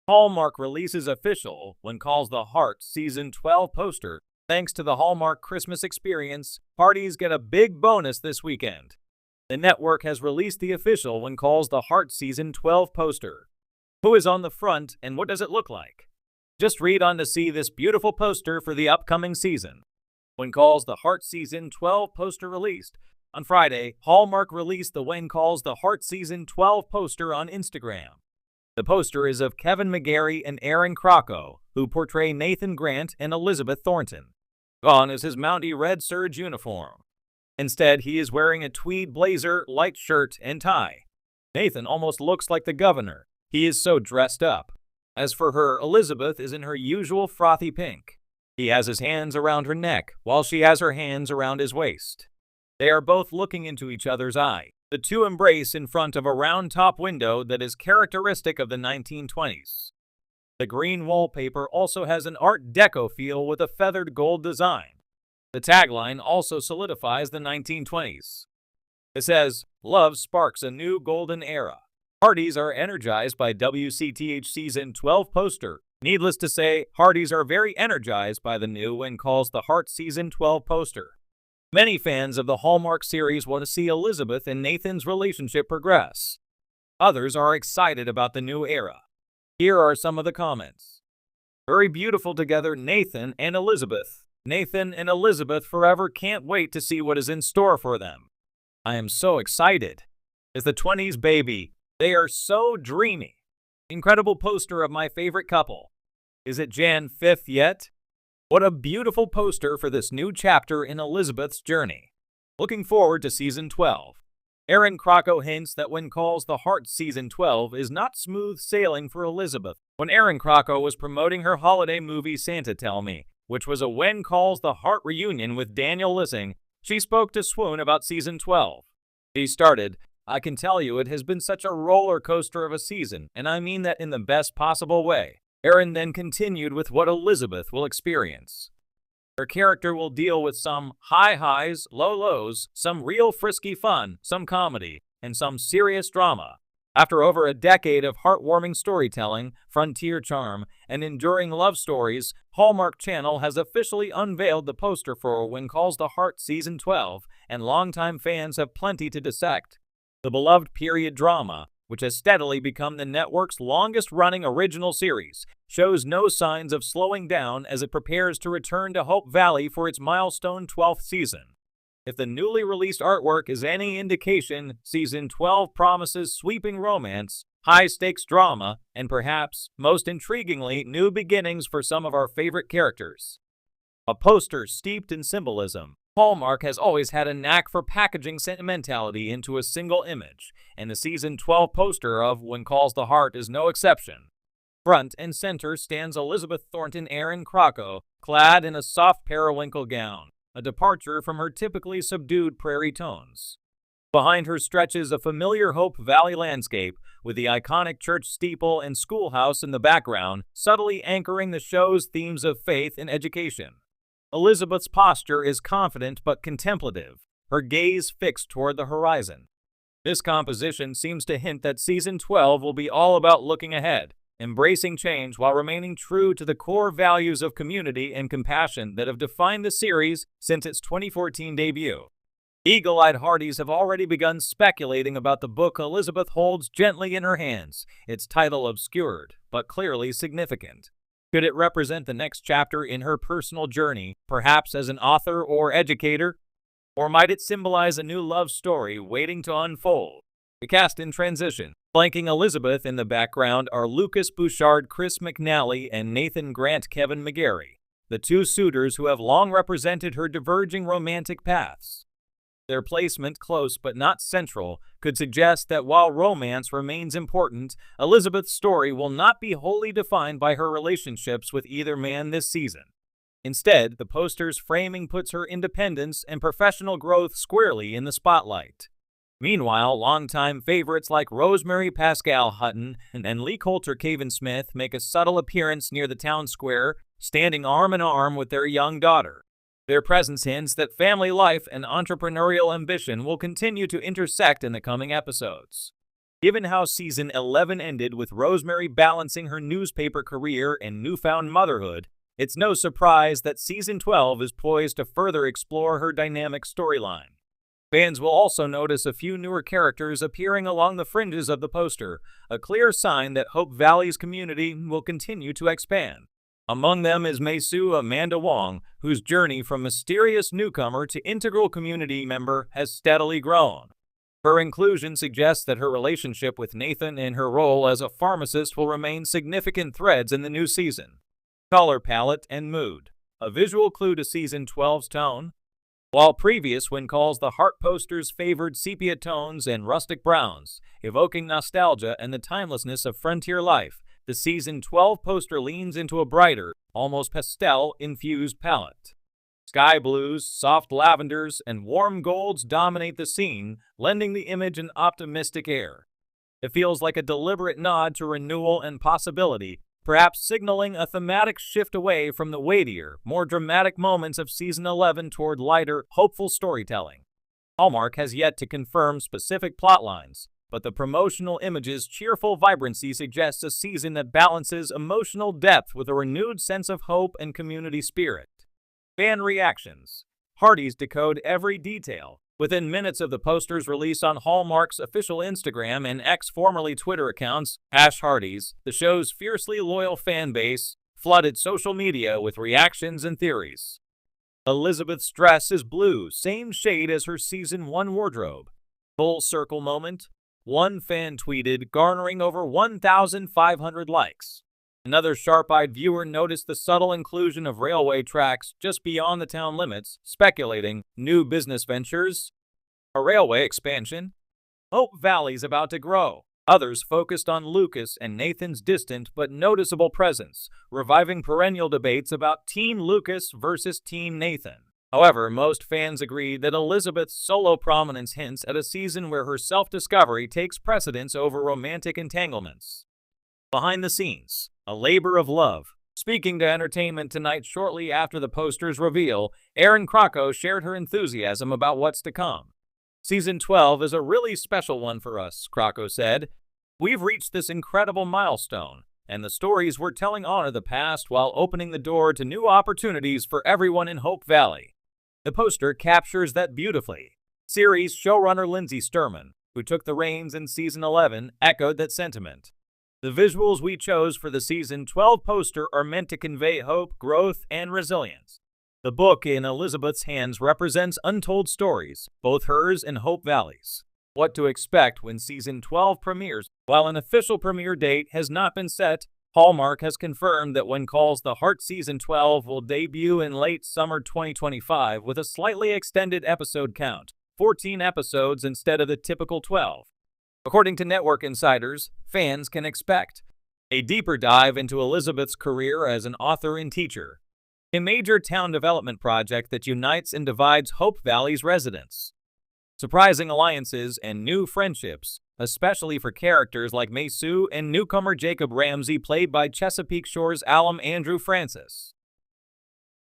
Hallmark releases official When Calls the Heart Season 12 poster. Thanks to the Hallmark Christmas experience, parties get a big bonus this weekend. The network has released the official When Calls the Heart Season 12 poster. Who is on the front and what does it look like? Just read on to see this beautiful poster for the upcoming season. When Calls the Heart Season 12 poster released. On Friday, Hallmark released the When Calls the Heart Season 12 poster on Instagram. The poster is of Kevin McGarry and Aaron Crocco, who portray Nathan Grant and Elizabeth Thornton. Gone is his Mountie Red Surge uniform. Instead, he is wearing a tweed blazer, light shirt, and tie. Nathan almost looks like the governor. He is so dressed up. As for her, Elizabeth is in her usual frothy pink. He has his hands around her neck, while she has her hands around his waist. They are both looking into each other's eye. The two embrace in front of a round-top window that is characteristic of the 1920s. The green wallpaper also has an Art Deco feel with a feathered gold design. The tagline also solidifies the 1920s. It says, "Love sparks a new golden era." Parties are energized by WCTH Season 12 poster. Needless to say, parties are very energized by the new When Calls the Heart Season 12 poster. Many fans of the Hallmark series want to see Elizabeth and Nathan's relationship progress. Others are excited about the new era. Here are some of the comments. Very beautiful together, Nathan and Elizabeth. Nathan and Elizabeth forever, can't wait to see what is in store for them. I am so excited. It's the 20s baby. They are so dreamy. Incredible poster of my favorite couple. Is it Jan 5th yet? What a beautiful poster for this new chapter in Elizabeth's journey. Looking forward to Season 12. Aaron Crocco hints that When Calls the Heart Season 12 is not smooth sailing for Elizabeth. When Aaron Crocco was promoting her holiday movie Santa Tell Me, which was a When Calls the Heart reunion with Daniel Lissing, she spoke to Swoon about Season 12. She started, "I can tell you it has been such a roller coaster of a season, and I mean that in the best possible way." Aaron then continued with what Elizabeth will experience. Her character will deal with some high highs, low lows, some real frisky fun, some comedy, and some serious drama. After over a decade of heartwarming storytelling, frontier charm, and enduring love stories, Hallmark Channel has officially unveiled the poster for When Calls the Heart Season 12, and longtime fans have plenty to dissect. The beloved period drama, which has steadily become the network's longest-running original series, shows no signs of slowing down as it prepares to return to Hope Valley for its milestone 12th season. If the newly released artwork is any indication, Season 12 promises sweeping romance, high-stakes drama, and perhaps, most intriguingly, new beginnings for some of our favorite characters. A poster steeped in symbolism, Hallmark has always had a knack for packaging sentimentality into a single image, and the Season 12 poster of When Calls the Heart is no exception. Front and center stands Elizabeth Thornton Aaron Crocco, clad in a soft periwinkle gown, a departure from her typically subdued prairie tones. Behind her stretches a familiar Hope Valley landscape, with the iconic church steeple and schoolhouse in the background, subtly anchoring the show's themes of faith and education. Elizabeth's posture is confident but contemplative, her gaze fixed toward the horizon. This composition seems to hint that Season 12 will be all about looking ahead, embracing change while remaining true to the core values of community and compassion that have defined the series since its 2014 debut. Eagle-eyed hearties have already begun speculating about the book Elizabeth holds gently in her hands, its title obscured, but clearly significant. Could it represent the next chapter in her personal journey, perhaps as an author or educator? Or might it symbolize a new love story waiting to unfold? The cast in transition. Flanking Elizabeth in the background are Lucas Bouchard, Chris McNally, and Nathan Grant, Kevin McGarry, the two suitors who have long represented her diverging romantic paths. Their placement, close but not central, could suggest that while romance remains important, Elizabeth's story will not be wholly defined by her relationships with either man this season. Instead, the poster's framing puts her independence and professional growth squarely in the spotlight. Meanwhile, longtime favorites like Rosemary Pascal Hutton and Lee Coulter Cavan Smith make a subtle appearance near the town square, standing arm in arm with their young daughter. Their presence hints that family life and entrepreneurial ambition will continue to intersect in the coming episodes. Given how season 11 ended with Rosemary balancing her newspaper career and newfound motherhood, it's no surprise that season 12 is poised to further explore her dynamic storyline. Fans will also notice a few newer characters appearing along the fringes of the poster, a clear sign that Hope Valley's community will continue to expand. Among them is Meisu Amanda Wong, whose journey from mysterious newcomer to integral community member has steadily grown. Her inclusion suggests that her relationship with Nathan and her role as a pharmacist will remain significant threads in the new season. Color palette and mood. A visual clue to season 12's tone. While previous When Calls the Heart posters favored sepia tones and rustic browns, evoking nostalgia and the timelessness of frontier life, the season 12 poster leans into a brighter, almost pastel-infused palette. Sky blues, soft lavenders, and warm golds dominate the scene, lending the image an optimistic air. It feels like a deliberate nod to renewal and possibility, perhaps signaling a thematic shift away from the weightier, more dramatic moments of season 11 toward lighter, hopeful storytelling. Hallmark has yet to confirm specific plotlines, but the promotional image's cheerful vibrancy suggests a season that balances emotional depth with a renewed sense of hope and community spirit. Fan reactions. Hardys decode every detail. Within minutes of the poster's release on Hallmark's official Instagram and X formerly Twitter accounts, #Hardys, the show's fiercely loyal fan base, flooded social media with reactions and theories. Elizabeth's dress is blue, same shade as her season 1 wardrobe. Full circle moment. One fan tweeted, garnering over 1,500 likes. Another sharp-eyed viewer noticed the subtle inclusion of railway tracks just beyond the town limits, speculating, new business ventures? A railway expansion? Hope Valley's about to grow. Others focused on Lucas and Nathan's distant but noticeable presence, reviving perennial debates about Team Lucas versus Team Nathan. However, most fans agree that Elizabeth's solo prominence hints at a season where her self-discovery takes precedence over romantic entanglements. Behind the scenes, a labor of love. Speaking to Entertainment Tonight shortly after the poster's reveal, Erin Krakow shared her enthusiasm about what's to come. Season 12 is a really special one for us, Krakow said. We've reached this incredible milestone, and the stories we're telling honor the past while opening the door to new opportunities for everyone in Hope Valley. The poster captures that beautifully. Series showrunner Lindsay Sturman, who took the reins in season 11, echoed that sentiment. The visuals we chose for the season 12 poster are meant to convey hope, growth, and resilience. The book in Elizabeth's hands represents untold stories, both hers and Hope Valley's. What to expect when season 12 premieres? While an official premiere date has not been set, Hallmark has confirmed that When Calls the Heart season 12 will debut in late summer 2025 with a slightly extended episode count, 14 episodes instead of the typical 12. According to network insiders, fans can expect a deeper dive into Elizabeth's career as an author and teacher, a major town development project that unites and divides Hope Valley's residents, surprising alliances and new friendships, especially for characters like Meisu and newcomer Jacob Ramsey played by Chesapeake Shore's alum Andrew Francis.